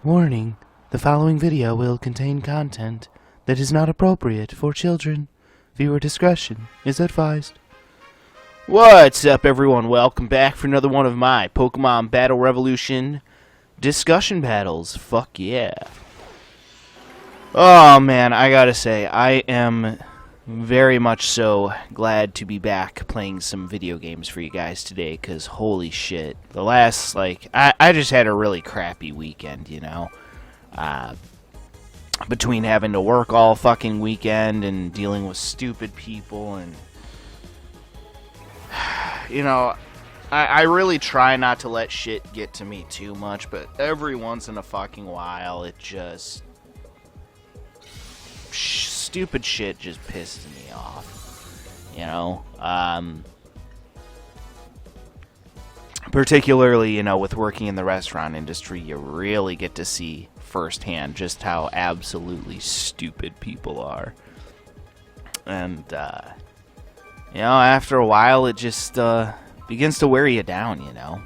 Warning, the following video will contain content that is not appropriate for children. Viewer discretion is advised. What's up, everyone? Welcome back for another one of my Pokemon Battle Revolution discussion battles. Fuck yeah. Oh man, I gotta say, I am very much so glad to be back playing some video games for you guys today, because holy shit, the last, I just had a really crappy weekend, you know, between having to work all fucking weekend and dealing with stupid people, and, you know, I really try not to let shit get to me too much, but every once in a fucking while, it just, stupid shit just pisses me off, you know, particularly, you know, with working in the restaurant industry, you really get to see firsthand just how absolutely stupid people are, and, you know, after a while, it just, begins to wear you down, you know,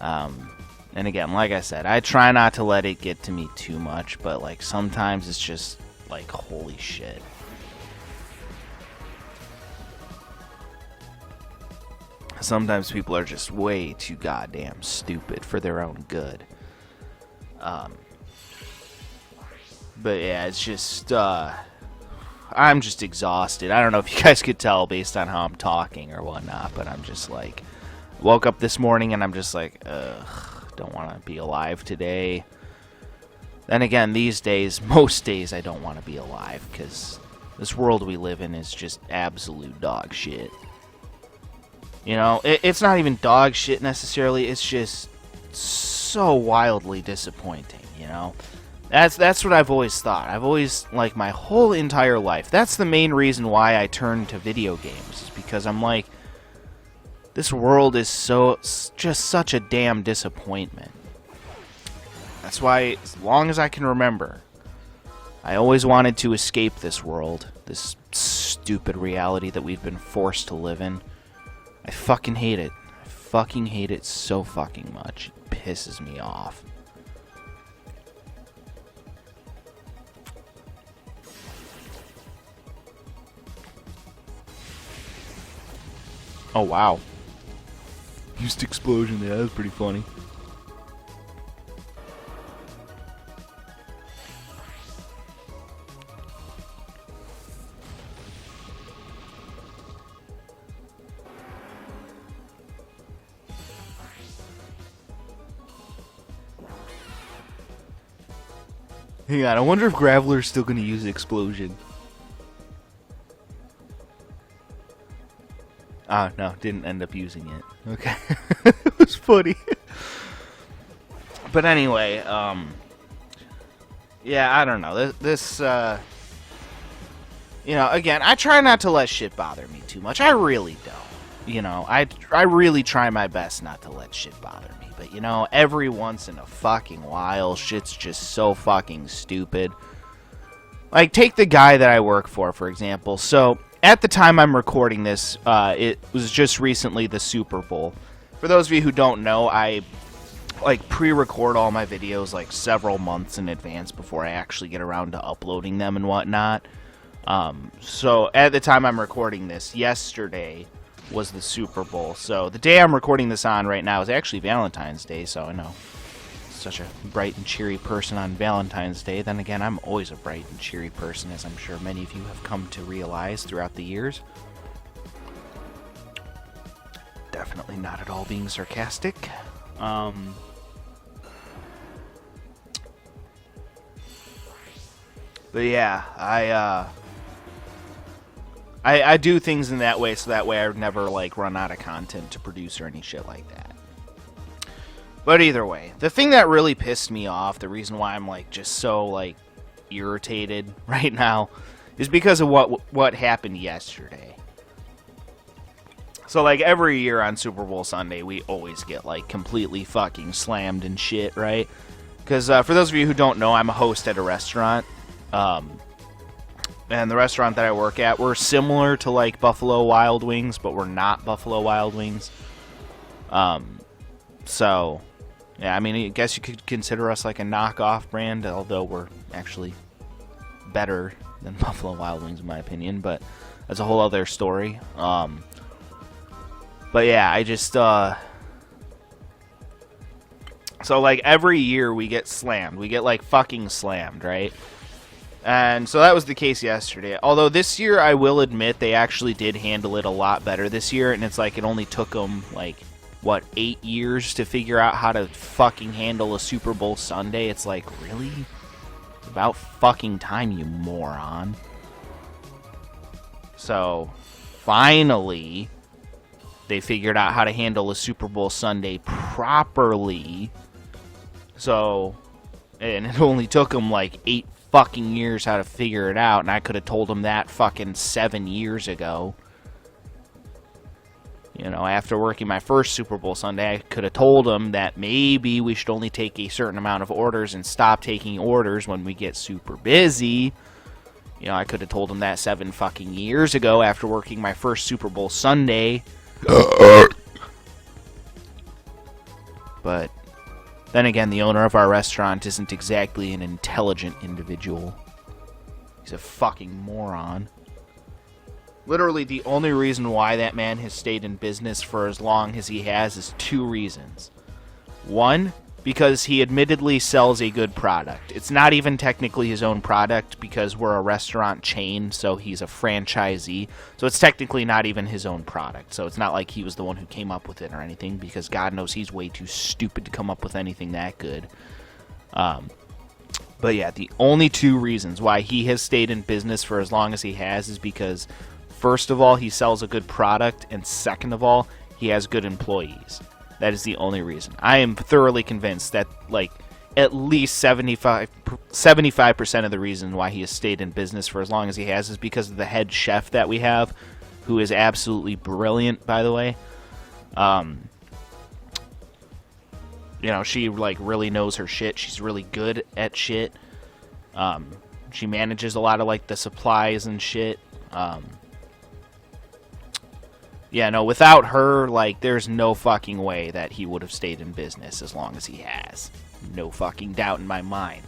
and again, like I said, I try not to let it get to me too much, but, like, sometimes it's just, like, holy shit. Sometimes people are just way too goddamn stupid for their own good. But yeah, it's just, I'm just exhausted. I don't know if you guys could tell based on how I'm talking or whatnot, but I'm just like, woke up this morning and I'm just like, ugh, don't want to be alive today. Then again, these days, most days, I don't want to be alive, because this world we live in is just absolute dog shit. You know, it's not even dog shit necessarily, it's just so wildly disappointing, you know? That's what I've always thought. I've always, like, my whole entire life, that's the main reason why I turned to video games, is because I'm like, this world is just such a damn disappointment. That's why, as long as I can remember, I always wanted to escape this world, this stupid reality that we've been forced to live in. I fucking hate it. I fucking hate it so fucking much. It pisses me off. Oh, wow. Used explosion there. That was pretty funny. Hang on, I wonder if Graveler's still going to use Explosion. Ah, no, didn't end up using it. Okay. It was funny. But anyway, yeah, I don't know. This, you know, again, I try not to let shit bother me too much. I really don't. You know, I really try my best not to let shit bother me. But, you know, every once in a fucking while, shit's just so fucking stupid. Like, take the guy that I work for example. So, at the time I'm recording this, it was just recently the Super Bowl. For those of you who don't know, I, like, pre-record all my videos, like, several months in advance before I actually get around to uploading them and whatnot. So, at the time I'm recording this, yesterday was the Super Bowl. So the day I'm recording this on right now is actually Valentine's Day, so I know such a bright and cheery person on Valentine's Day. Then again, I'm always a bright and cheery person, as I'm sure many of you have come to realize throughout the years. Definitely not at all being sarcastic. But yeah, I do things in that way, so that way I never, like, run out of content to produce or any shit like that. But either way, the thing that really pissed me off, the reason why I'm, like, just so, like, irritated right now, is because of what happened yesterday. So, like, every year on Super Bowl Sunday, we always get, like, completely fucking slammed and shit, right? Because, for those of you who don't know, I'm a host at a restaurant. And the restaurant that I work at, we're similar to, like, Buffalo Wild Wings, but we're not Buffalo Wild Wings. So, Yeah, I mean, I guess you could consider us like a knockoff brand, although we're actually better than Buffalo Wild Wings in my opinion, but that's a whole other story. But yeah, I just so like every year we get slammed. We get like fucking slammed, right? And so that was the case yesterday. Although this year, I will admit, they actually did handle it a lot better this year, and it's like it only took them like what, 8 years to figure out how to fucking handle a Super Bowl Sunday. It's like, really? It's about fucking time, you moron. So, finally, they figured out how to handle a Super Bowl Sunday properly. So, and it only took them like 8 fucking years how to figure it out, and I could have told them that fucking 7 years ago. You know, after working my first Super Bowl Sunday, I could have told them that maybe we should only take a certain amount of orders and stop taking orders when we get super busy. You know, I could have told them that 7 fucking years ago after working my first Super Bowl Sunday. But then again, the owner of our restaurant isn't exactly an intelligent individual. He's a fucking moron. Literally, the only reason why that man has stayed in business for as long as he has is 2 reasons. 1, because he admittedly sells a good product. It's not even technically his own product because we're a restaurant chain, so he's a franchisee. So it's technically not even his own product. So it's not like he was the one who came up with it or anything, because God knows he's way too stupid to come up with anything that good. But yeah, the only 2 reasons why he has stayed in business for as long as he has is because, first of all, he sells a good product, and second of all, he has good employees. That is the only reason. I am thoroughly convinced that, like, at least 75% of the reason why he has stayed in business for as long as he has is because of the head chef that we have, who is absolutely brilliant, by the way. You know, she, like, really knows her shit. She's really good at shit. She manages a lot of, like, the supplies and shit. Yeah, no, without her, like, there's no fucking way that he would have stayed in business as long as he has. No fucking doubt in my mind.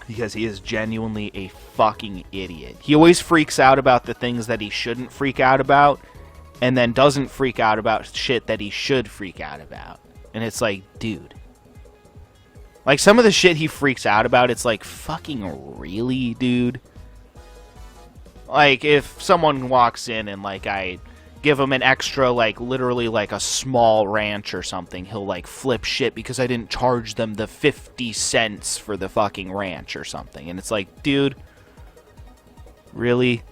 Because he is genuinely a fucking idiot. He always freaks out about the things that he shouldn't freak out about, and then doesn't freak out about shit that he should freak out about. And it's like, dude. Like, some of the shit he freaks out about, it's like, fucking really, dude? Like, if someone walks in and, like, I give him an extra, like, literally, like, a small ranch or something, he'll, like, flip shit because I didn't charge them the 50 cents for the fucking ranch or something. And it's like, dude, really?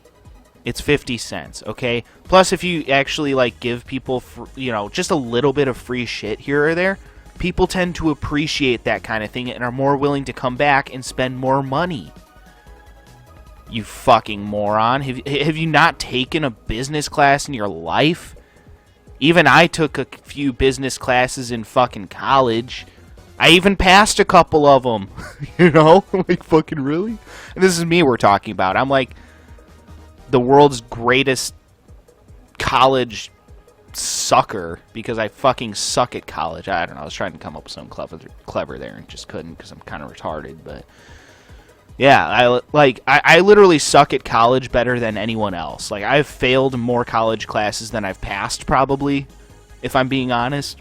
It's 50 cents, okay? Plus, if you actually, like, give people, you know, just a little bit of free shit here or there, people tend to appreciate that kind of thing and are more willing to come back and spend more money. You fucking moron. Have you not taken a business class in your life? Even I took a few business classes in fucking college. I even passed a couple of them. You know? Like, fucking really? And this is me we're talking about. I'm like the world's greatest college sucker because I fucking suck at college. I don't know. I was trying to come up with something clever there and just couldn't because I'm kind of retarded, but yeah, I literally suck at college better than anyone else. Like, I've failed more college classes than I've passed, probably, if I'm being honest.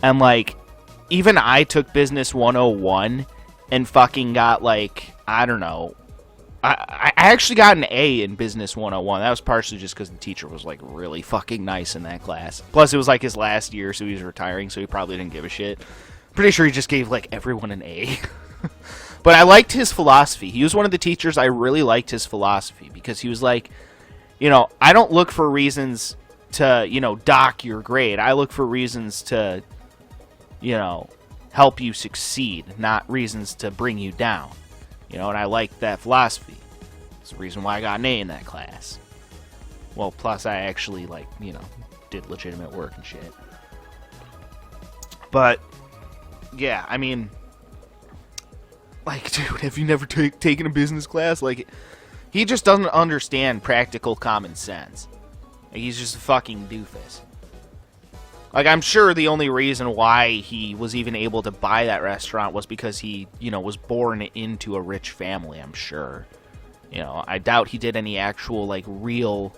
And, like, even I took Business 101 and fucking got, like, I don't know. I actually got an A in Business 101. That was partially just because the teacher was, like, really fucking nice in that class. Plus, it was, like, his last year, so he was retiring, so he probably didn't give a shit. Pretty sure he just gave, like, everyone an A. But I liked his philosophy. He was one of the teachers I really liked his philosophy because he was like, you know, I don't look for reasons to, you know, dock your grade. I look for reasons to, you know, help you succeed, not reasons to bring you down. You know, and I liked that philosophy. It's the reason why I got an A in that class. Well, plus I actually, like, you know, did legitimate work and shit. But, yeah, I mean, like, dude, have you never taken a business class? Like, he just doesn't understand practical common sense. Like, he's just a fucking doofus. Like, I'm sure the only reason why he was even able to buy that restaurant was because he, you know, was born into a rich family, I'm sure. You know, I doubt he did any actual, like, real,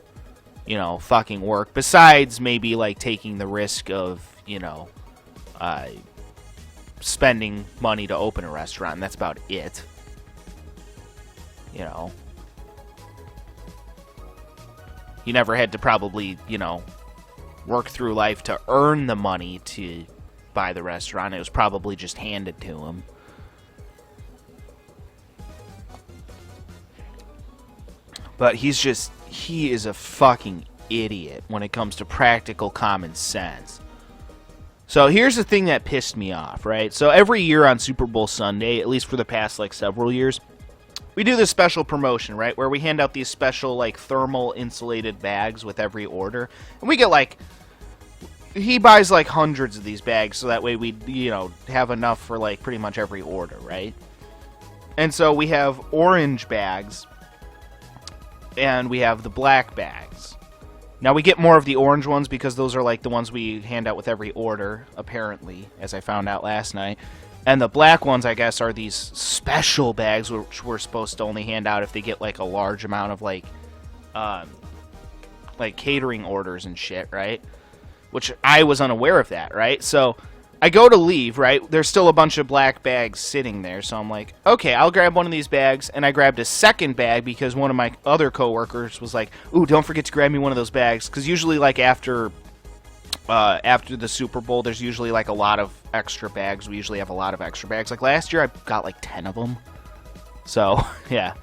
you know, fucking work. Besides maybe, like, taking the risk of, you know, spending money to open a restaurant, and that's about it. You know. He never had to probably, you know, work through life to earn the money to buy the restaurant. It was probably just handed to him. But he is a fucking idiot when it comes to practical common sense. So here's the thing that pissed me off, right? So every year on Super Bowl Sunday, at least for the past, like, several years, we do this special promotion, right, where we hand out these special, like, thermal insulated bags with every order. And we get, like, he buys, like, hundreds of these bags, so that way we, you know, have enough for, like, pretty much every order, right? And so we have orange bags, and we have the black bags. Now, we get more of the orange ones because those are, like, the ones we hand out with every order, apparently, as I found out last night. And the black ones, I guess, are these special bags, which we're supposed to only hand out if they get, like, a large amount of, like catering orders and shit, right? Which I was unaware of that, right? So I go to leave, right? There's still a bunch of black bags sitting there. So I'm like, okay, I'll grab one of these bags. And I grabbed a second bag because one of my other coworkers was like, ooh, don't forget to grab me one of those bags. Because usually, like, after the Super Bowl, there's usually, like, a lot of extra bags. We usually have a lot of extra bags. Like, last year, I got, like, 10 of them. So, yeah.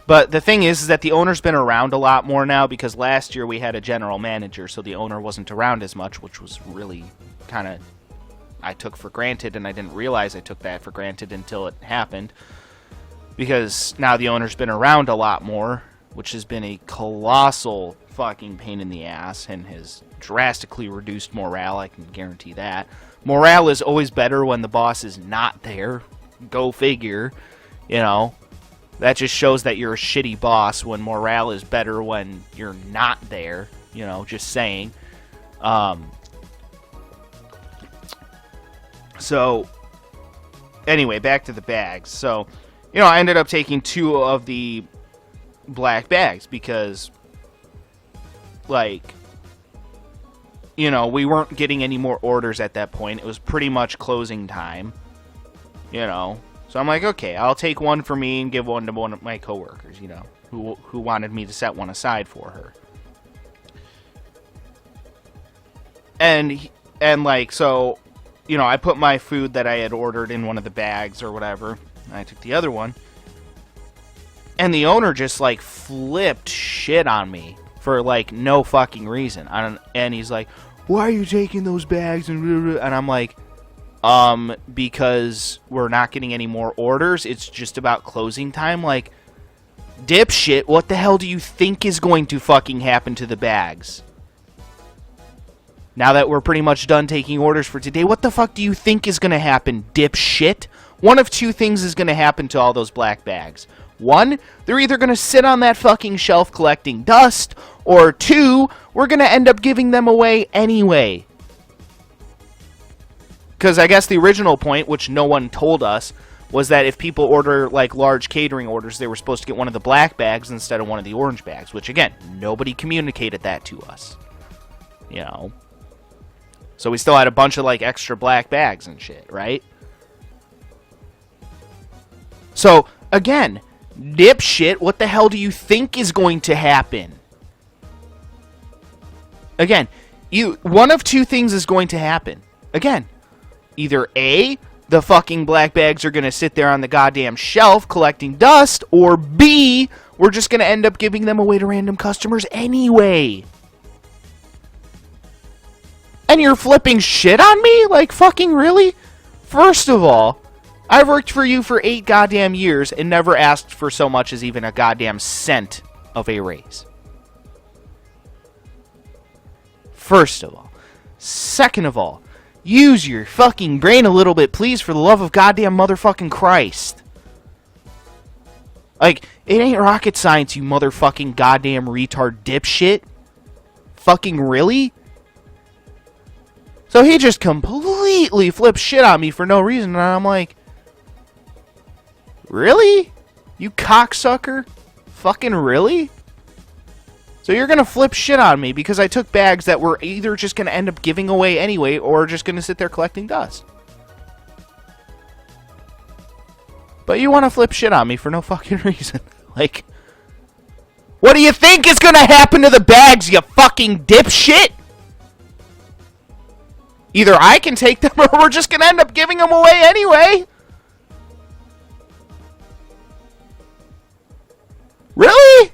But the thing is that the owner's been around a lot more now because last year we had a general manager, so the owner wasn't around as much, which was really kind of, I took for granted, and I didn't realize I took that for granted until it happened. Because now the owner's been around a lot more, which has been a colossal fucking pain in the ass and has drastically reduced morale, I can guarantee that. Morale is always better when the boss is not there. Go figure, you know. That just shows that you're a shitty boss when morale is better when you're not there, you know, just saying. So, anyway, back to the bags. So, you know, I ended up taking 2 of the black bags because, like, you know, we weren't getting any more orders at that point. It was pretty much closing time, you know. So I'm like, okay, I'll take one for me and give one to one of my coworkers, you know, who wanted me to set one aside for her. And like, so, you know, I put my food that I had ordered in one of the bags or whatever, and I took the other one. And the owner just, like, flipped shit on me for, like, no fucking reason. And he's like, why are you taking those bags? And I'm like, because we're not getting any more orders. It's just about closing time. Like, dipshit, what the hell do you think is going to fucking happen to the bags? Now that we're pretty much done taking orders for today, what the fuck do you think is going to happen, dipshit? One of 2 things is going to happen to all those black bags. 1, they're either going to sit on that fucking shelf collecting dust, or 2, we're going to end up giving them away anyway. Because I guess the original point, which no one told us, was that if people order, like, large catering orders, they were supposed to get one of the black bags instead of one of the orange bags. Which, again, nobody communicated that to us. You know. So we still had a bunch of, like, extra black bags and shit, right? So, again, dipshit, what the hell do you think is going to happen? Again, one of 2 things is going to happen. Again, either A, the fucking black bags are going to sit there on the goddamn shelf collecting dust, or B, we're just going to end up giving them away to random customers anyway. And you're flipping shit on me? Like, fucking really? First of all, I've worked for you for 8 goddamn years and never asked for so much as even a goddamn cent of a raise. First of all. Second of all, use your fucking brain a little bit, please, for the love of goddamn motherfucking Christ. Like, it ain't rocket science, you motherfucking goddamn retard dipshit. Fucking really? So he just completely flips shit on me for no reason, and I'm like, really? You cocksucker? Fucking really? So you're gonna flip shit on me because I took bags that were either just gonna end up giving away anyway or just gonna sit there collecting dust. But you wanna flip shit on me for no fucking reason. Like, what do you think is gonna happen to the bags, you fucking dipshit? Either I can take them or we're just gonna end up giving them away anyway. Really?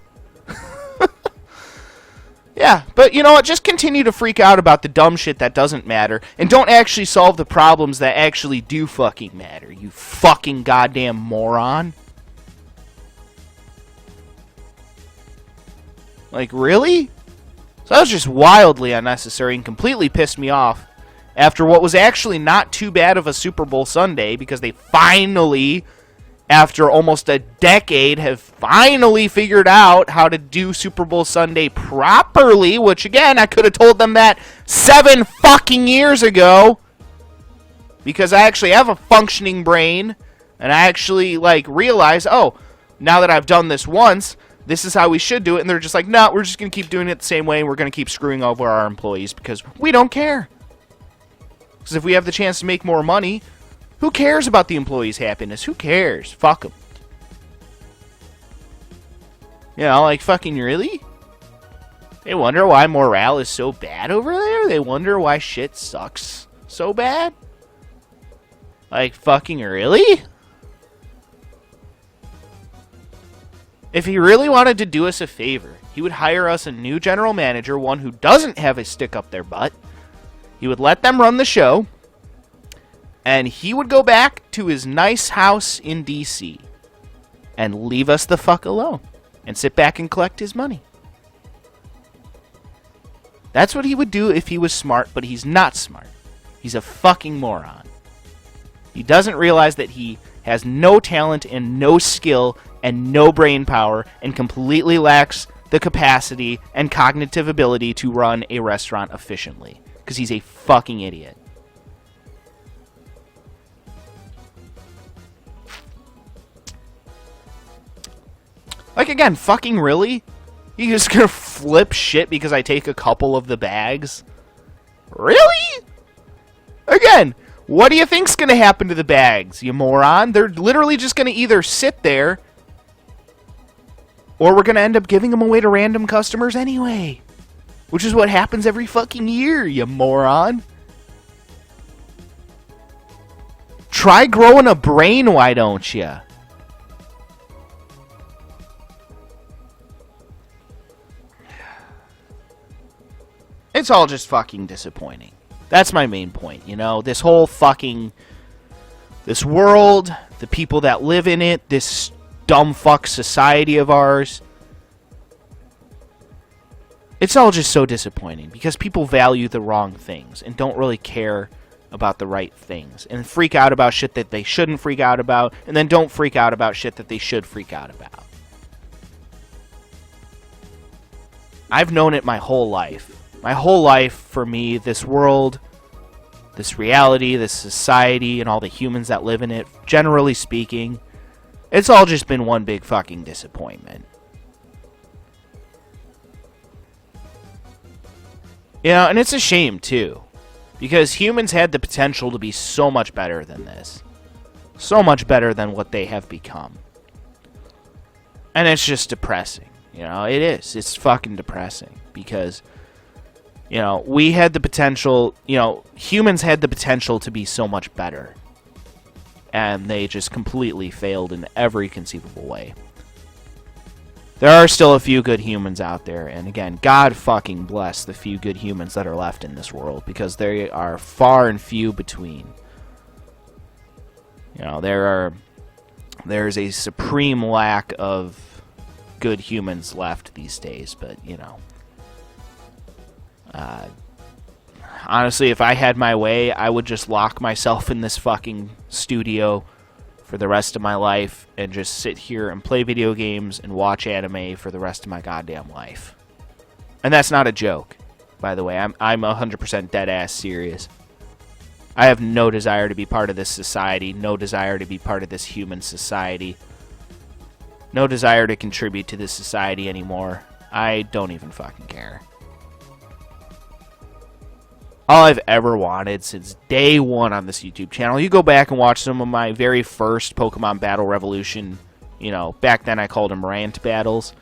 Yeah, but you know what? Just continue to freak out about the dumb shit that doesn't matter, and don't actually solve the problems that actually do fucking matter, you fucking goddamn moron. Like, really? So that was just wildly unnecessary and completely pissed me off after what was actually not too bad of a Super Bowl Sunday, because they finally, after almost a decade, have finally figured out how to do Super Bowl Sunday properly, which, again, I could have told them that 7 fucking years ago, because I actually have a functioning brain, and I actually, like, realize, oh, now that I've done this once, this is how we should do it, and they're just like, no, we're just going to keep doing it the same way, and we're going to keep screwing over our employees, because we don't care. Because if we have the chance to make more money, who cares about the employees' happiness? Who cares? Fuck them. You know, like, fucking really? They wonder why morale is so bad over there? They wonder why shit sucks so bad? Like, fucking really? If he really wanted to do us a favor, he would hire us a new general manager, one who doesn't have a stick up their butt. He would let them run the show, and he would go back to his nice house in D.C. and leave us the fuck alone and sit back and collect his money. That's what he would do if he was smart, but he's not smart. He's a fucking moron. He doesn't realize that he has no talent and no skill and no brain power and completely lacks the capacity and cognitive ability to run a restaurant efficiently. Because he's a fucking idiot. Like, again, fucking really? You just gonna flip shit because I take a couple of the bags? Really? Again, what do you think's gonna happen to the bags, you moron? They're literally just gonna either sit there, or we're gonna end up giving them away to random customers anyway. Which is what happens every fucking year, you moron. Try growing a brain, why don't you? It's all just fucking disappointing. That's my main point, you know? This whole fucking... This world, the people that live in it, this dumb fuck society of ours... It's all just so disappointing because people value the wrong things and don't really care about the right things and freak out about shit that they shouldn't freak out about and then don't freak out about shit that they should freak out about. I've known it my whole life. My whole life, for me, this world, this reality, this society, and all the humans that live in it, generally speaking, it's all just been one big fucking disappointment. You know, and it's a shame, too. Because humans had the potential to be so much better than this. So much better than what they have become. And it's just depressing. You know, it is. It's fucking depressing. Because, you know, we had the potential, you know, humans had the potential to be so much better. And they just completely failed in every conceivable way. There are still a few good humans out there, and again, God fucking bless the few good humans that are left in this world, because they are far and few between. You know, there's a supreme lack of good humans left these days, but, you know. Honestly, if I had my way, I would just lock myself in this fucking studio for the rest of my life and just sit here and play video games and watch anime for the rest of my goddamn life. And that's not a joke, by the way. I'm 100% dead ass serious. I have no desire to be part of this society, no desire to be part of this human society, no desire to contribute to this society anymore. I don't even fucking care. All I've ever wanted since day one on this YouTube channel, you go back and watch some of my very first Pokemon Battle Revolution, you know, back then I called them rant battles.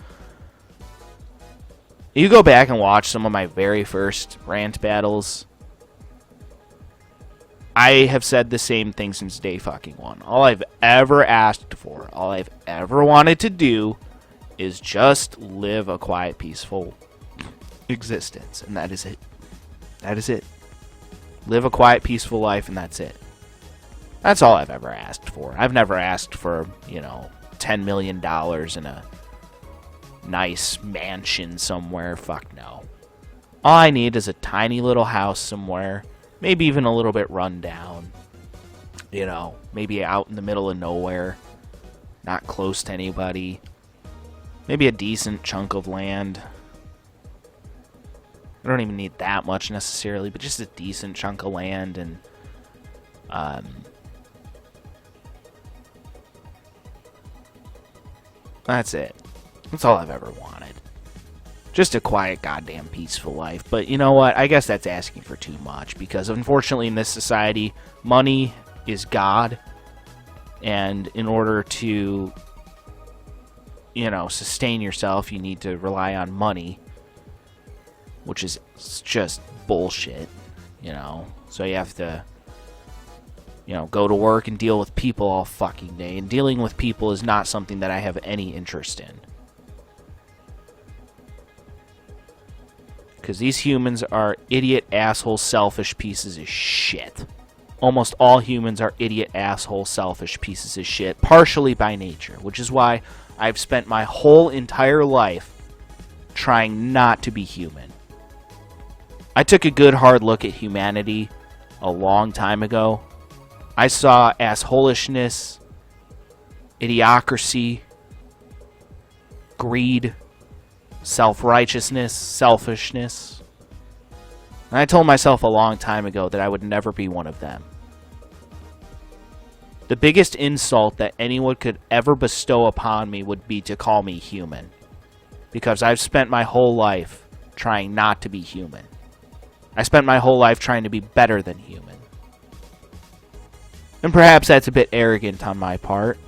You go back and watch some of my very first rant battles, I have said the same thing since day fucking one. All I've ever asked for, all I've ever wanted to do is just live a quiet, peaceful existence. And that is it. That is it. Live a quiet, peaceful life, and that's it. That's all I've ever asked for. I've never asked for, you know, $10 million in a nice mansion somewhere. Fuck no. All I need is a tiny little house somewhere. Maybe even a little bit run down. You know, maybe out in the middle of nowhere. Not close to anybody. Maybe a decent chunk of land. I don't even need that much necessarily, but just a decent chunk of land. And that's it. That's all I've ever wanted. Just a quiet, goddamn peaceful life. But you know what? I guess that's asking for too much. Because unfortunately in this society, money is God. And in order to, you know, sustain yourself, you need to rely on money. Which is just bullshit, you know. So you have to, you know, go to work and deal with people all fucking day. And dealing with people is not something that I have any interest in. Because these humans are idiot, asshole, selfish pieces of shit. Almost all humans are idiot, asshole, selfish pieces of shit, partially by nature. Which is why I've spent my whole entire life trying not to be human. I took a good hard look at humanity a long time ago. I saw assholishness, idiocracy, greed, self-righteousness, selfishness. And I told myself a long time ago that I would never be one of them. The biggest insult that anyone could ever bestow upon me would be to call me human. Because I've spent my whole life trying not to be human. I spent my whole life trying to be better than human. And perhaps that's a bit arrogant on my part.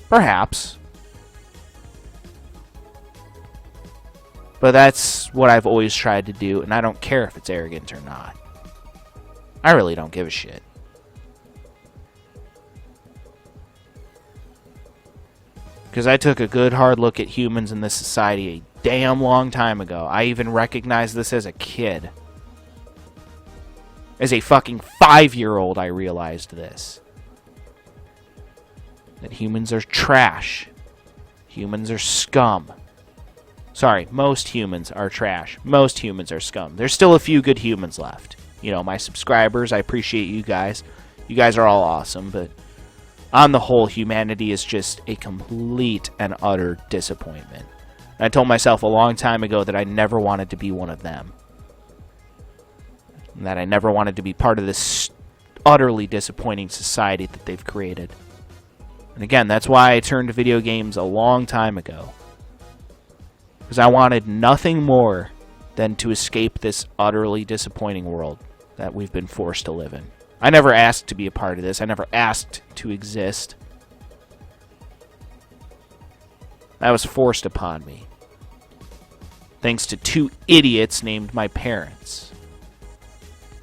Perhaps. But that's what I've always tried to do, and I don't care if it's arrogant or not. I really don't give a shit. Because I took a good hard look at humans in this society a damn long time ago. I even recognized this as a kid. As a fucking 5-year-old, I realized this. That humans are trash. Humans are scum. Sorry, most humans are trash. Most humans are scum. There's still a few good humans left. You know, my subscribers, I appreciate you guys. You guys are all awesome, but on the whole, humanity is just a complete and utter disappointment. And I told myself a long time ago that I never wanted to be one of them. And that I never wanted to be part of this utterly disappointing society that they've created. And again, that's why I turned to video games a long time ago. Because I wanted nothing more than to escape this utterly disappointing world that we've been forced to live in. I never asked to be a part of this. I never asked to exist. That was forced upon me. Thanks to 2 idiots named my parents.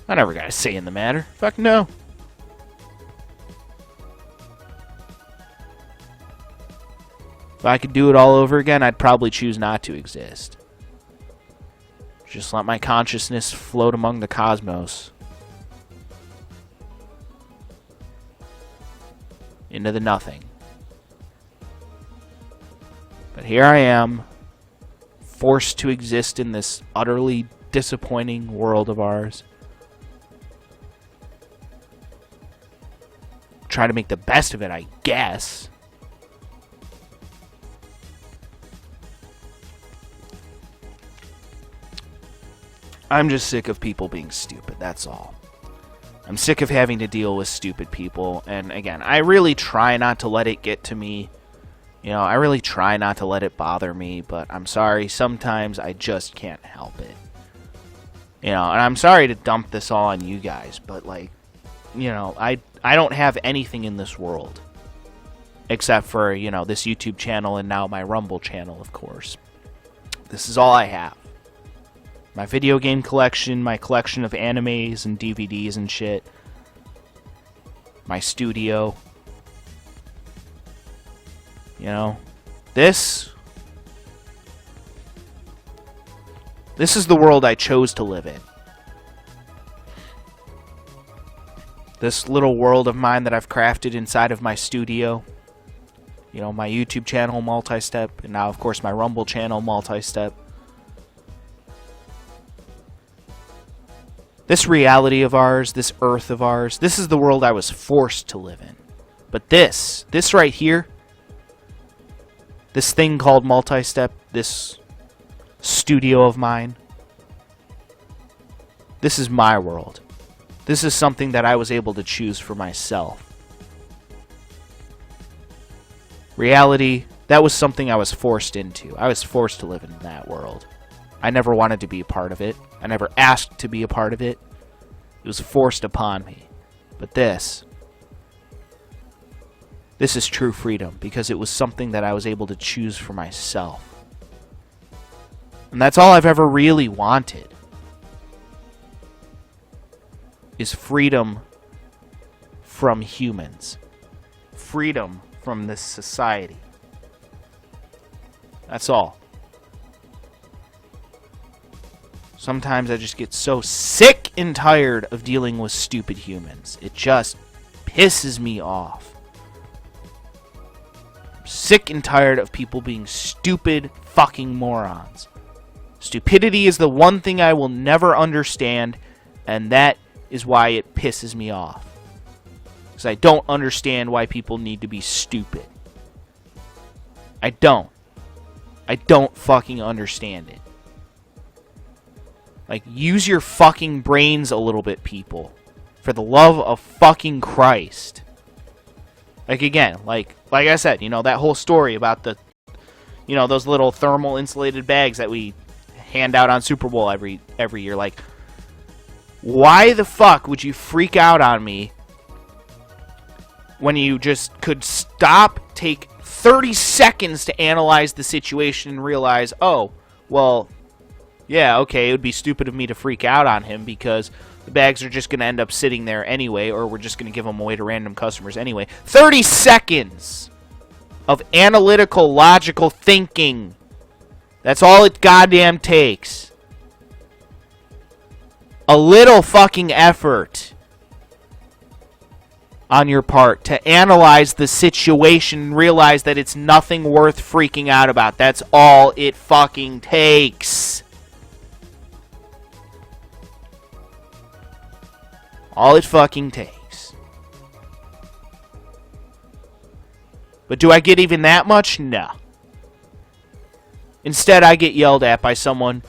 I never got a say in the matter. Fuck no. If I could do it all over again, I'd probably choose not to exist. Just let my consciousness float among the cosmos. Into the nothing. But here I am, forced to exist in this utterly disappointing world of ours. Try to make the best of it, I guess. I'm just sick of people being stupid, that's all. I'm sick of having to deal with stupid people. And again, I really try not to let it get to me. You know, I really try not to let it bother me, but I'm sorry, sometimes I just can't help it. You know, and I'm sorry to dump this all on you guys, but like, you know, I don't have anything in this world. Except for, you know, this YouTube channel and now my Rumble channel, of course. This is all I have. My video game collection, my collection of animes and DVDs and shit. My studio. You know, this is the world I chose to live in. This little world of mine that I've crafted inside of my studio. You know, my YouTube channel, Multi-Step, and now, of course, my Rumble channel, Multi-Step. This reality of ours, this earth of ours, this is the world I was forced to live in. But this right here, this thing called Multi-Step, this studio of mine, this is my world. This is something that I was able to choose for myself. Reality, that was something I was forced into. I was forced to live in that world. I never wanted to be a part of it. I never asked to be a part of it. It was forced upon me. But this is true freedom because it was something that I was able to choose for myself. And that's all I've ever really wanted. Is freedom from humans. Freedom from this society. That's all. Sometimes I just get so sick and tired of dealing with stupid humans. It just pisses me off. I'm sick and tired of people being stupid fucking morons. Stupidity is the one thing I will never understand, and that is why it pisses me off. Because I don't understand why people need to be stupid. I don't. I don't fucking understand it. Like, use your fucking brains a little bit, people. For the love of fucking Christ. Like, again, like I said, you know, that whole story about the, you know, those little thermal insulated bags that we hand out on Super Bowl every year. Like, why the fuck would you freak out on me when you just could stop, take 30 seconds to analyze the situation and realize, oh, well, yeah, okay, it would be stupid of me to freak out on him because the bags are just going to end up sitting there anyway, or we're just going to give them away to random customers anyway. 30 seconds of analytical, logical thinking. That's all it goddamn takes. A little fucking effort on your part to analyze the situation and realize that it's nothing worth freaking out about. That's all it fucking takes. All it fucking takes. But do I get even that much? No. Instead, I get yelled at by someone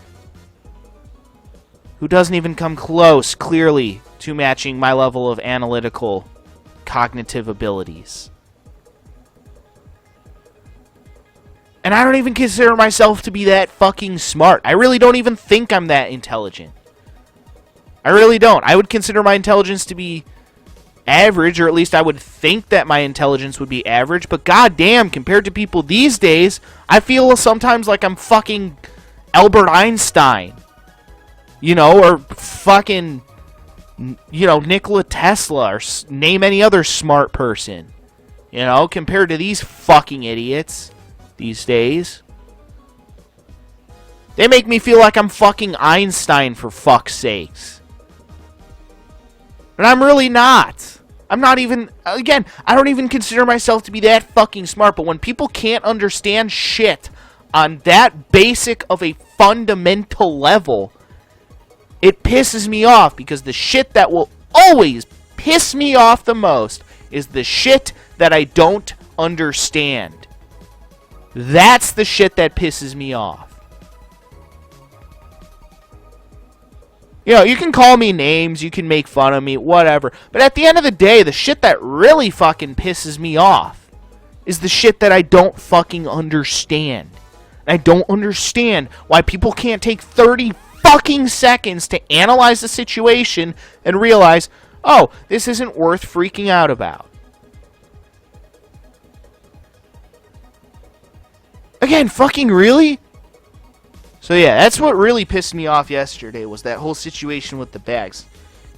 who doesn't even come close, clearly, to matching my level of analytical, cognitive abilities. And I don't even consider myself to be that fucking smart. I really don't even think I'm that intelligent. I really don't. I would consider my intelligence to be average, or at least I would think that my intelligence would be average, but goddamn, compared to people these days, I feel sometimes like I'm fucking Albert Einstein. You know, or fucking, you know, Nikola Tesla, or name any other smart person. You know, compared to these fucking idiots these days. They make me feel like I'm fucking Einstein, for fuck's sakes. But I'm really not. I'm not even, again, I don't even consider myself to be that fucking smart, but when people can't understand shit on that basic of a fundamental level, it pisses me off, because the shit that will always piss me off the most is the shit that I don't understand. That's the shit that pisses me off. You know, you can call me names, you can make fun of me, whatever. But at the end of the day, the shit that really fucking pisses me off is the shit that I don't fucking understand. I don't understand why people can't take 30 fucking seconds to analyze the situation and realize, oh, this isn't worth freaking out about. Again, fucking really? So yeah, that's what really pissed me off yesterday, was that whole situation with the bags.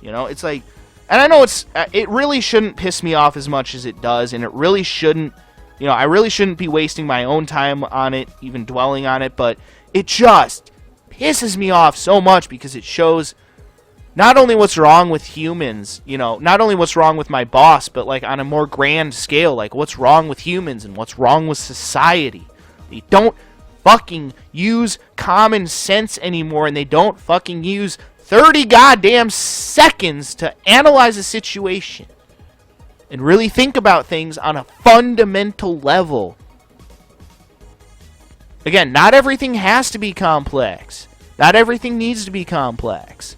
You know, it's like, and I know it really shouldn't piss me off as much as it does, and it really shouldn't, you know, I really shouldn't be wasting my own time on it, even dwelling on it, but it just pisses me off so much because it shows not only what's wrong with humans, you know, not only what's wrong with my boss, but like on a more grand scale, like what's wrong with humans and what's wrong with society. They don't fucking use common sense anymore, and they don't fucking use 30 goddamn seconds to analyze a situation and really think about things on a fundamental level. Again, not everything has to be complex. Not everything needs to be complex.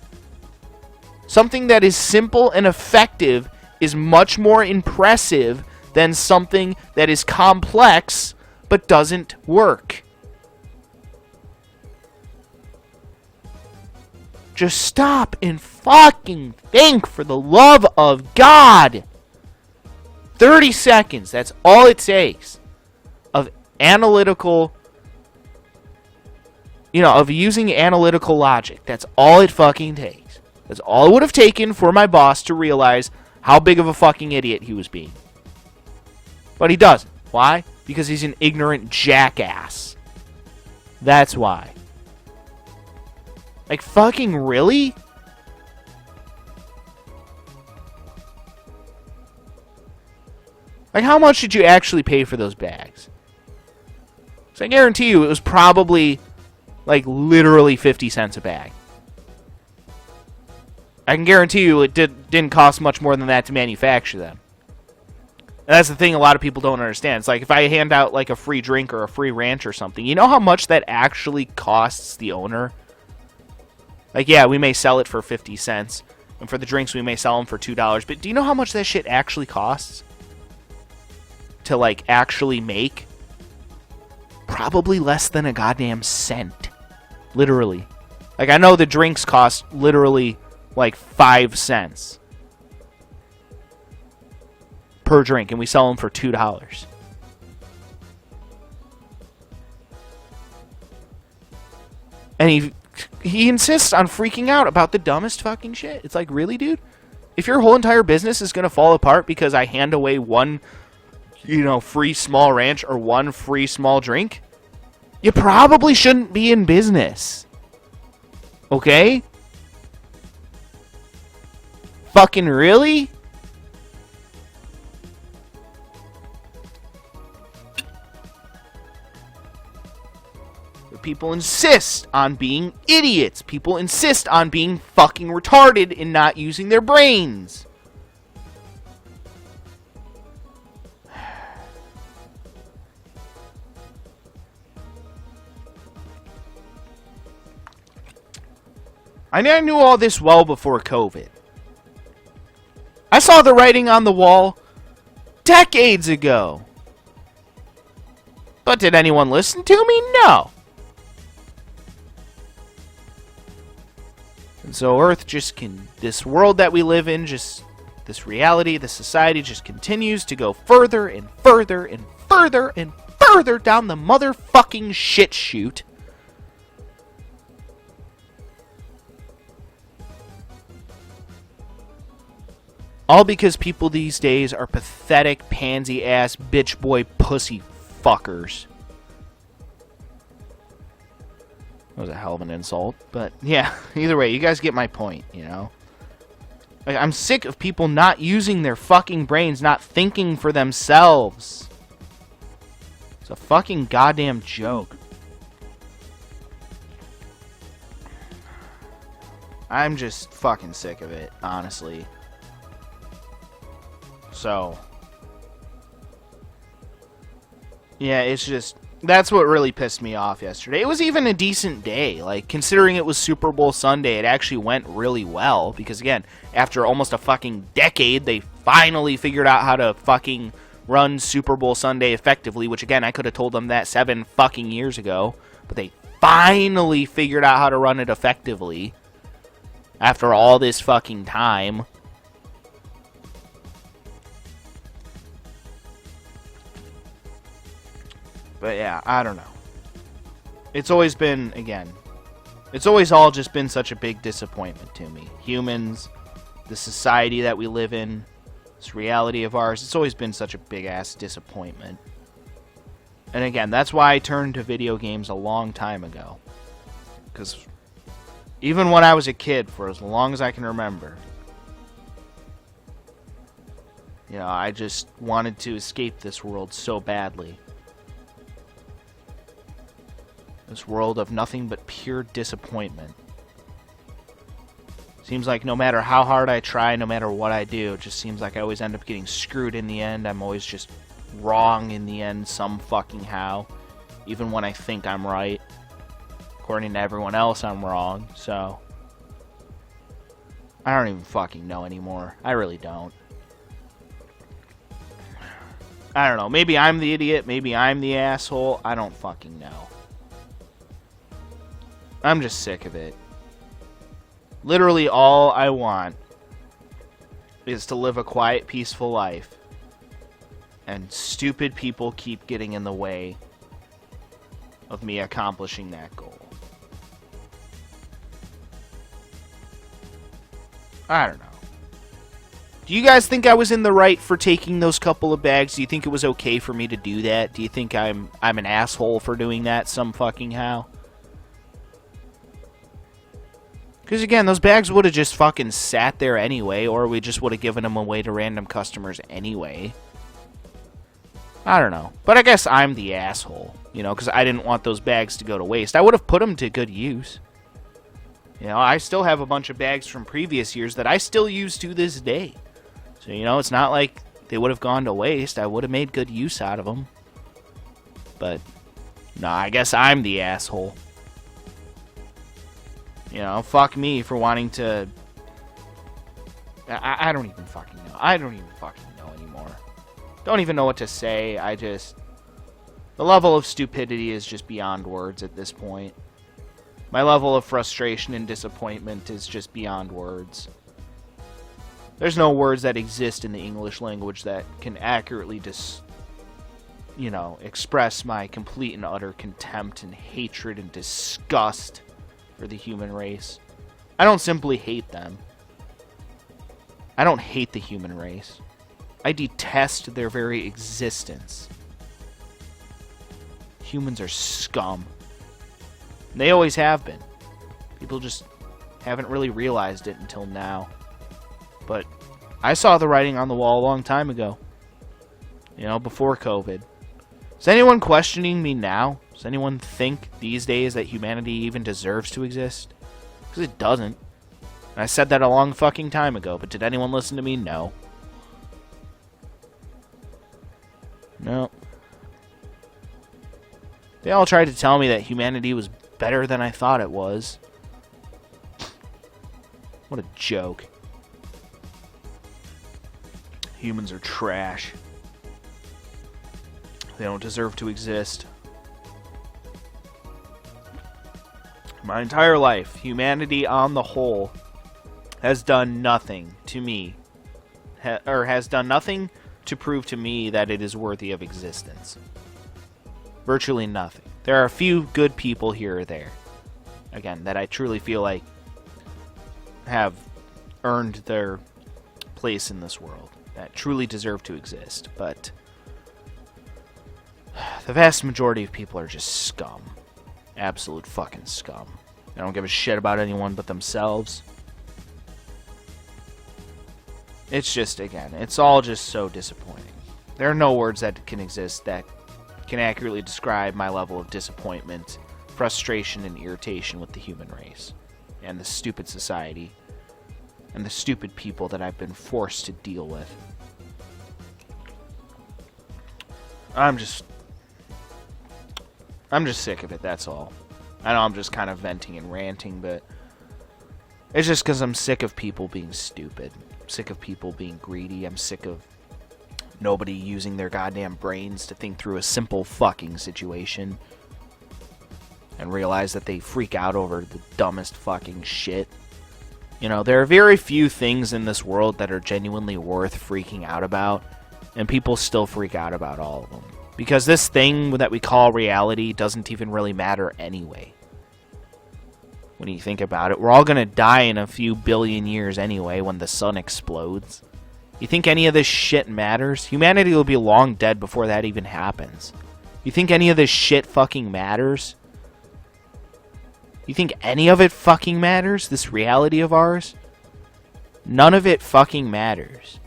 Something that is simple and effective is much more impressive than something that is complex but doesn't work. Just stop and fucking think, for the love of God. 30 seconds, that's all it takes of analytical, you know, of using analytical logic. That's all it fucking takes. That's all it would have taken for my boss to realize how big of a fucking idiot he was being. But he doesn't. Why? Because he's an ignorant jackass. That's why. Like, fucking really? Like, how much did you actually pay for those bags? So I guarantee you it was probably, like, literally 50 cents a bag. I can guarantee you it didn't cost much more than that to manufacture them. And that's the thing a lot of people don't understand. It's like, if I hand out, like, a free drink or a free ranch or something, you know how much that actually costs the owner? Like, yeah, we may sell it for 50 cents. And for the drinks, we may sell them for $2. But do you know how much that shit actually costs? To, like, actually make? Probably less than a goddamn cent. Literally. Like, I know the drinks cost literally, like, 5 cents. Per drink. And we sell them for $2. And he insists on freaking out about the dumbest fucking shit. It's like, really, dude? If your whole entire business is going to fall apart because I hand away one, you know, free small ranch or one free small drink, you probably shouldn't be in business. Okay? Fucking really? People insist on being idiots. People insist on being fucking retarded and not using their brains. I knew all this well before COVID. I saw the writing on the wall decades ago. But did anyone listen to me? No. And so Earth just this world that we live in, just this reality, this society just continues to go further and further and further and further down the motherfucking shit chute. All because people these days are pathetic, pansy-ass, bitch boy, pussy fuckers. That was a hell of an insult. But, yeah, either way, you guys get my point, you know? Like, I'm sick of people not using their fucking brains, not thinking for themselves. It's a fucking goddamn joke. I'm just fucking sick of it, honestly. So, yeah, it's just, That's what really pissed me off yesterday. It was even a decent day. Like, considering it was Super Bowl Sunday, it actually went really well. Because, again, after almost a fucking decade, they finally figured out how to fucking run Super Bowl Sunday effectively. Which, again, I could have told them that 7 fucking years ago. But they finally figured out how to run it effectively. After all this fucking time. But yeah, I don't know. It's always been, again, it's always all just been such a big disappointment to me. Humans, the society that we live in, this reality of ours, it's always been such a big-ass disappointment. And again, that's why I turned to video games a long time ago. Because even when I was a kid, for as long as I can remember, you know, I just wanted to escape this world so badly. This world of nothing but pure disappointment. Seems like no matter how hard I try, no matter what I do, it just seems like I always end up getting screwed in the end. I'm always just wrong in the end, some fucking how. Even when I think I'm right. According to everyone else, I'm wrong, so I don't even fucking know anymore. I really don't. I don't know. Maybe I'm the idiot. Maybe I'm the asshole. I don't fucking know. I'm just sick of it. Literally all I want is to live a quiet, peaceful life. And stupid people keep getting in the way of me accomplishing that goal. I don't know. Do you guys think I was in the right for taking those couple of bags? Do you think it was okay for me to do that? Do you think I'm an asshole for doing that some fucking how? Because, again, those bags would have just fucking sat there anyway, or we just would have given them away to random customers anyway. I don't know. But I guess I'm the asshole, you know, because I didn't want those bags to go to waste. I would have put them to good use. You know, I still have a bunch of bags from previous years that I still use to this day. So, you know, it's not like they would have gone to waste. I would have made good use out of them. But, no, I guess I'm the asshole. You know, fuck me for wanting to... I don't even fucking know. I don't even fucking know anymore. Don't even know what to say. I just... The level of stupidity is just beyond words at this point. My level of frustration and disappointment is just beyond words. There's no words that exist in the English language that can accurately express my complete and utter contempt and hatred and disgust for the human race. I don't simply hate them. I don't hate the human race. I detest their very existence. Humans are scum. And they always have been. People just haven't really realized it until now. But I saw the writing on the wall a long time ago. You know, before COVID. Is anyone questioning me now? Does anyone think these days that humanity even deserves to exist? Because it doesn't. And I said that a long fucking time ago, but did anyone listen to me? No. No. They all tried to tell me that humanity was better than I thought it was. What a joke. Humans are trash. They don't deserve to exist. My entire life, humanity on the whole has done nothing to me, or has done nothing to prove to me that it is worthy of existence. Virtually nothing. There are a few good people here or there, again, that I truly feel like have earned their place in this world, that truly deserve to exist, but the vast majority of people are just scum. Absolute fucking scum. They don't give a shit about anyone but themselves. It's just, again, it's all just so disappointing. There are no words that can exist that can accurately describe my level of disappointment, frustration, and irritation with the human race, and the stupid society, and the stupid people that I've been forced to deal with. I'm just I'm just sick of it, that's all. I know I'm just kind of venting and ranting, but it's just because I'm sick of people being stupid. I'm sick of people being greedy. I'm sick of nobody using their goddamn brains to think through a simple fucking situation and realize that they freak out over the dumbest fucking shit. You know, there are very few things in this world that are genuinely worth freaking out about, and people still freak out about all of them. Because this thing that we call reality doesn't even really matter anyway. When you think about it, we're all going to die in a few billion years anyway when the sun explodes. You think any of this shit matters? Humanity will be long dead before that even happens. You think any of this shit fucking matters? You think any of it fucking matters? This reality of ours? None of it fucking matters.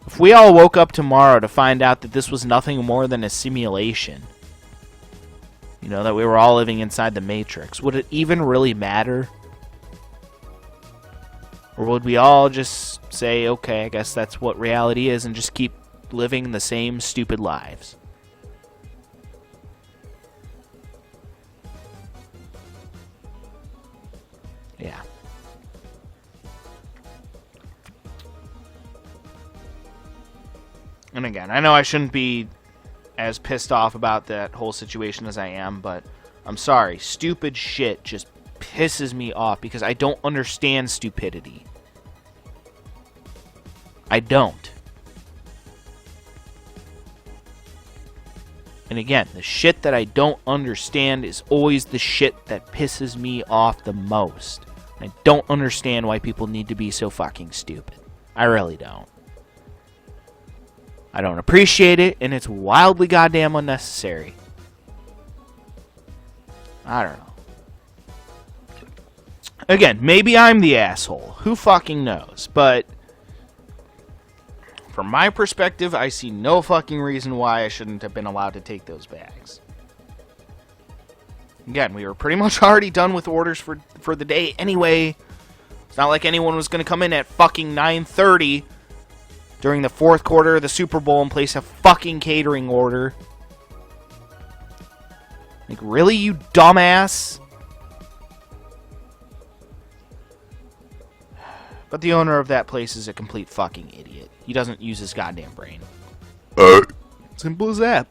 If we all woke up tomorrow to find out that this was nothing more than a simulation, you know, that we were all living inside the Matrix, would it even really matter? Or would we all just say, okay, I guess that's what reality is, and just keep living the same stupid lives? Yeah. And again, I know I shouldn't be as pissed off about that whole situation as I am, but I'm sorry. Stupid shit just pisses me off because I don't understand stupidity. I don't. And again, the shit that I don't understand is always the shit that pisses me off the most. I don't understand why people need to be so fucking stupid. I really don't. I don't appreciate it, and it's wildly goddamn unnecessary. I don't know. Again, maybe I'm the asshole. Who fucking knows? But from my perspective, I see no fucking reason why I shouldn't have been allowed to take those bags. Again, we were pretty much already done with orders for the day anyway. It's not like anyone was going to come in at fucking 9:30 during the fourth quarter of the Super Bowl and place a fucking catering order. Like, really, you dumbass? But the owner of that place is a complete fucking idiot. He doesn't use his goddamn brain. Simple as that.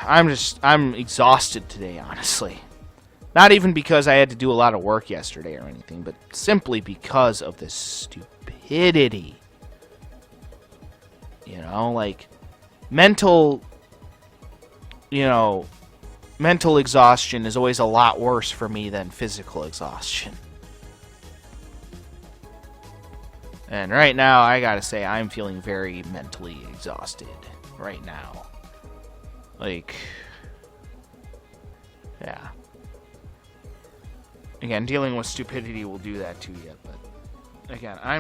I'm exhausted today, honestly. Not even because I had to do a lot of work yesterday or anything, but simply because of this stupidity. You know, like, mental exhaustion is always a lot worse for me than physical exhaustion. And right now, I gotta say, I'm feeling very mentally exhausted right now. Like, yeah. Again, dealing with stupidity will do that to you, but again, I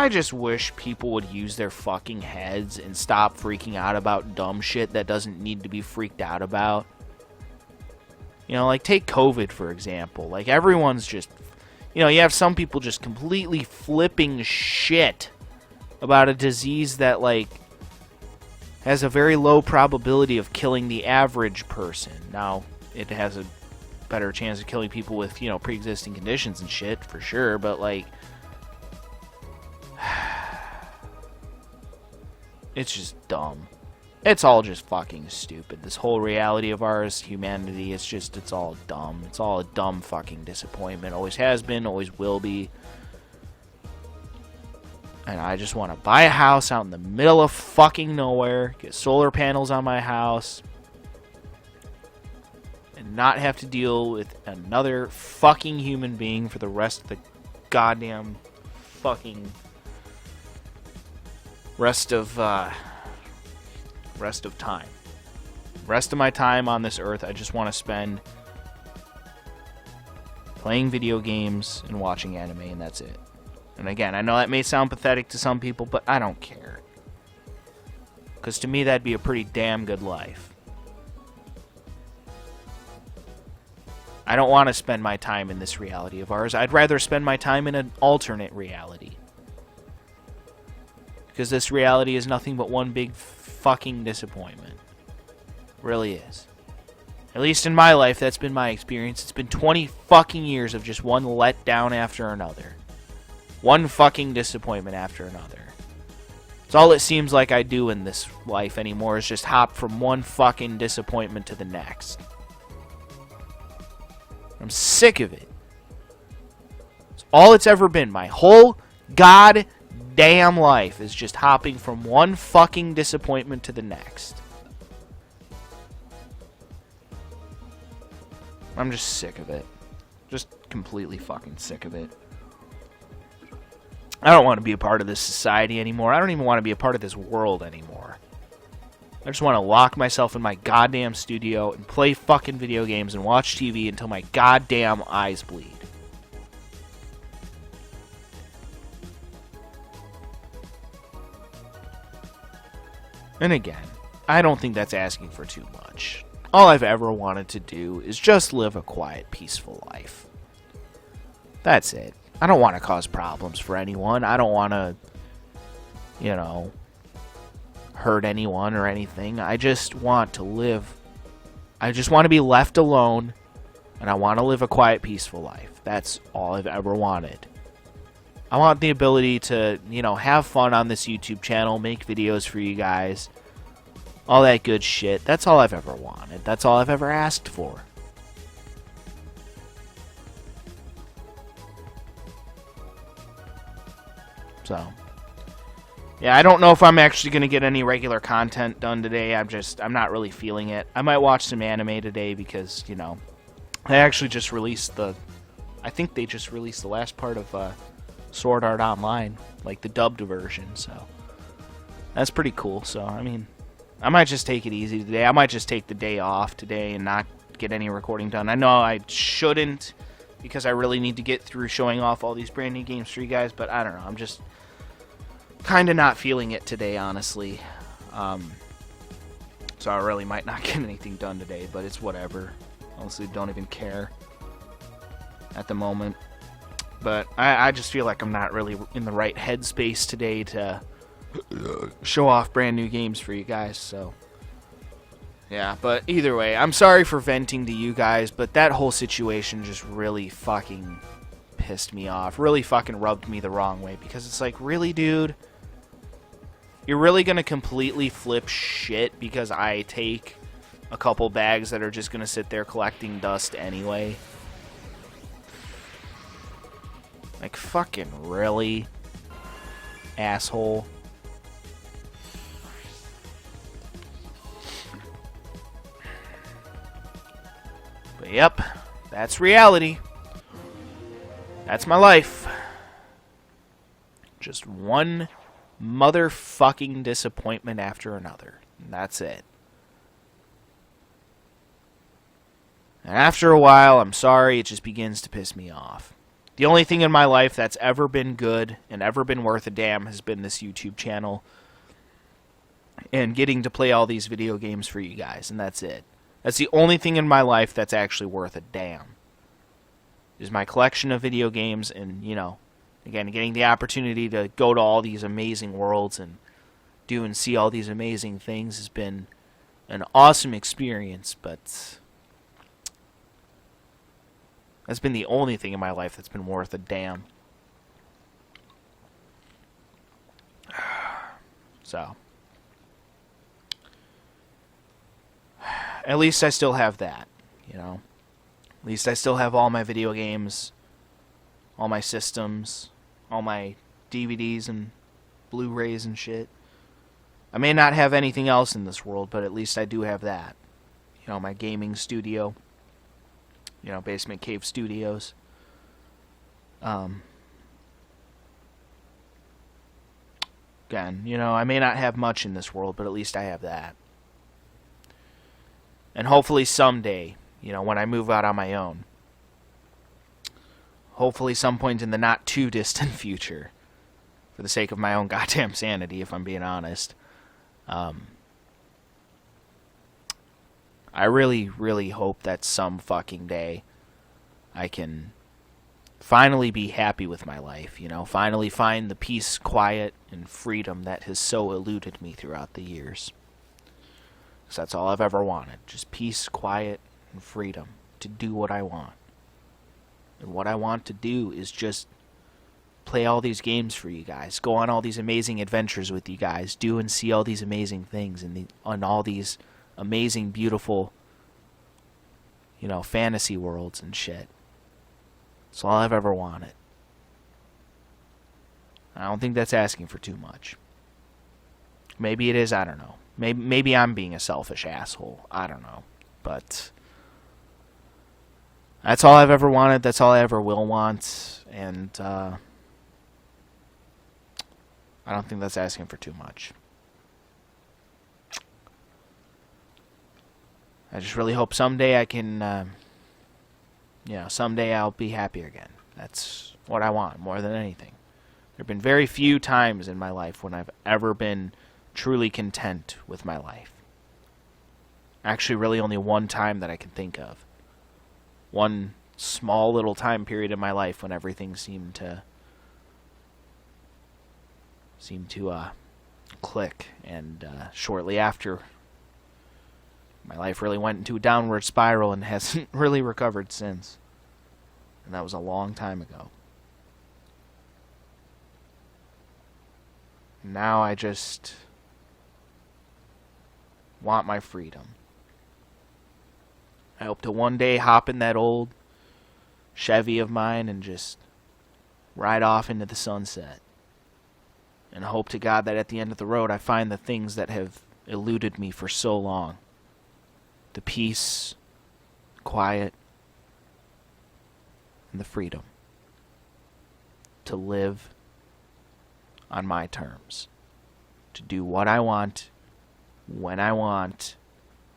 just wish people would use their fucking heads and stop freaking out about dumb shit that doesn't need to be freaked out about. You know, like, take COVID, for example. Like, everyone's just, you know, you have some people just completely flipping shit about a disease that, like, has a very low probability of killing the average person. Now, it has a better chance of killing people with, you know, pre-existing conditions and shit, for sure, but, like, it's just dumb. It's all just fucking stupid. This whole reality of ours, humanity, it's all dumb. It's all a dumb fucking disappointment. Always has been, always will be. And I just want to buy a house out in the middle of fucking nowhere, get solar panels on my house, and not have to deal with another fucking human being for the rest of the goddamn fucking rest of time. Rest of my time on this earth, I just want to spend playing video games and watching anime, and that's it. And again, I know that may sound pathetic to some people, but I don't care. Because to me, that'd be a pretty damn good life. I don't want to spend my time in this reality of ours. I'd rather spend my time in an alternate reality. Because this reality is nothing but one big fucking disappointment. Really is. At least in my life, that's been my experience. It's been 20 fucking years of just one letdown after another. One fucking disappointment after another. It's all it seems like I do in this life anymore is just hop from one fucking disappointment to the next. I'm sick of it. It's all it's ever been. My whole goddamn life is just hopping from one fucking disappointment to the next. I'm just sick of it. Just completely fucking sick of it. I don't want to be a part of this society anymore. I don't even want to be a part of this world anymore. I just want to lock myself in my goddamn studio and play fucking video games and watch TV until my goddamn eyes bleed. And again, I don't think that's asking for too much. All I've ever wanted to do is just live a quiet, peaceful life. That's it. I don't want to cause problems for anyone. I don't want to, you know, hurt anyone or anything. I just want to live. I just want to be left alone, and I want to live a quiet, peaceful life. That's all I've ever wanted. I want the ability to, you know, have fun on this YouTube channel, make videos for you guys, all that good shit. That's all I've ever wanted. That's all I've ever asked for. So, yeah, I don't know if I'm actually going to get any regular content done today. I'm not really feeling it. I might watch some anime today because, you know, they actually just released I think they just released the last part of Sword Art Online, like the dubbed version, so that's pretty cool. So, I mean, I might just take it easy today. I might just take the day off today and not get any recording done. I know I shouldn't because I really need to get through showing off all these brand new games for you guys, but I don't know. I'm just kind of not feeling it today, honestly. So I really might not get anything done today, but it's whatever. Honestly, don't even care at the moment. But I just feel like I'm not really in the right headspace today to show off brand new games for you guys, so yeah. But either way, I'm sorry for venting to you guys, but that whole situation just really fucking pissed me off, really fucking rubbed me the wrong way, because it's like, really, dude? You're really gonna completely flip shit because I take a couple bags that are just gonna sit there collecting dust anyway? Like, fucking really? Asshole. But yep, that's reality. That's my life. Just one motherfucking disappointment after another. And that's it. And after a while, I'm sorry, it just begins to piss me off. The only thing in my life that's ever been good and ever been worth a damn has been this YouTube channel. And getting to play all these video games for you guys, and that's it. That's the only thing in my life that's actually worth a damn. Is my collection of video games and, you know, again, getting the opportunity to go to all these amazing worlds and do and see all these amazing things has been an awesome experience, but that's been the only thing in my life that's been worth a damn. So, at least I still have that, you know. At least I still have all my video games, all my systems, all my DVDs and Blu-rays and shit. I may not have anything else in this world, but at least I do have that. You know, my gaming studio. You know, Basement Cave Studios. Again, you know, I may not have much in this world, but at least I have that. And hopefully someday, you know, when I move out on my own, hopefully some point in the not too distant future, for the sake of my own goddamn sanity, if I'm being honest, I really, really hope that some fucking day I can finally be happy with my life, you know, finally find the peace, quiet, and freedom that has so eluded me throughout the years. 'Cause that's all I've ever wanted. Just peace, quiet, and freedom to do what I want. And what I want to do is just play all these games for you guys, go on all these amazing adventures with you guys, do and see all these amazing things on all these amazing, beautiful, fantasy worlds and shit. That's all I've ever wanted. I don't think that's asking for too much. Maybe it is, I don't know. Maybe I'm being a selfish asshole. I don't know. But that's all I've ever wanted. That's all I ever will want. And I don't think that's asking for too much. I just really hope someday I can, someday I'll be happy again. That's what I want more than anything. There have been very few times in my life when I've ever been truly content with my life. Actually, really only one time that I can think of. One small little time period in my life when everything seemed to click, and shortly after, my life really went into a downward spiral and hasn't really recovered since. And that was a long time ago. Now I just want my freedom. I hope to one day hop in that old Chevy of mine and just ride off into the sunset. And hope to God that at the end of the road I find the things that have eluded me for so long. The peace, quiet, and the freedom to live on my terms. To do what I want, when I want,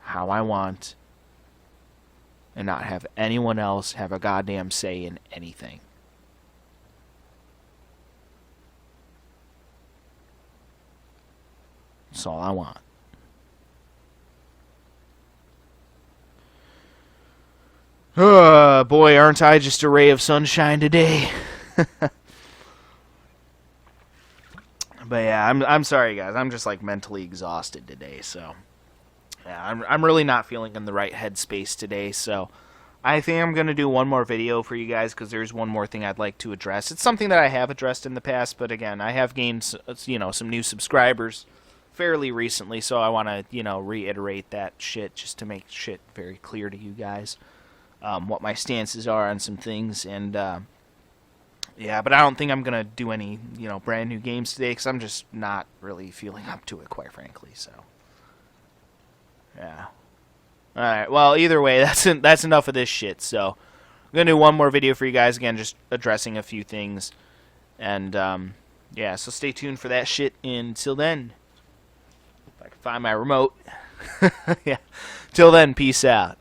how I want, and not have anyone else have a goddamn say in anything. That's all I want. Oh, boy, aren't I just a ray of sunshine today? But yeah, I'm sorry, guys. I'm just like mentally exhausted today, so yeah, I'm really not feeling in the right headspace today. So I think I'm gonna do one more video for you guys because there's one more thing I'd like to address. It's something that I have addressed in the past, but again, I have gained some new subscribers fairly recently, so I want to reiterate that shit just to make shit very clear to you guys. What my stances are on some things, and yeah, but I don't think I'm gonna do any brand new games today because I'm just not really feeling up to it, quite frankly. So yeah. All right. Well, either way, that's enough of this shit. So I'm gonna do one more video for you guys again, just addressing a few things, and yeah. So stay tuned for that shit. Until then, if I can find my remote. Yeah. Till then, peace out.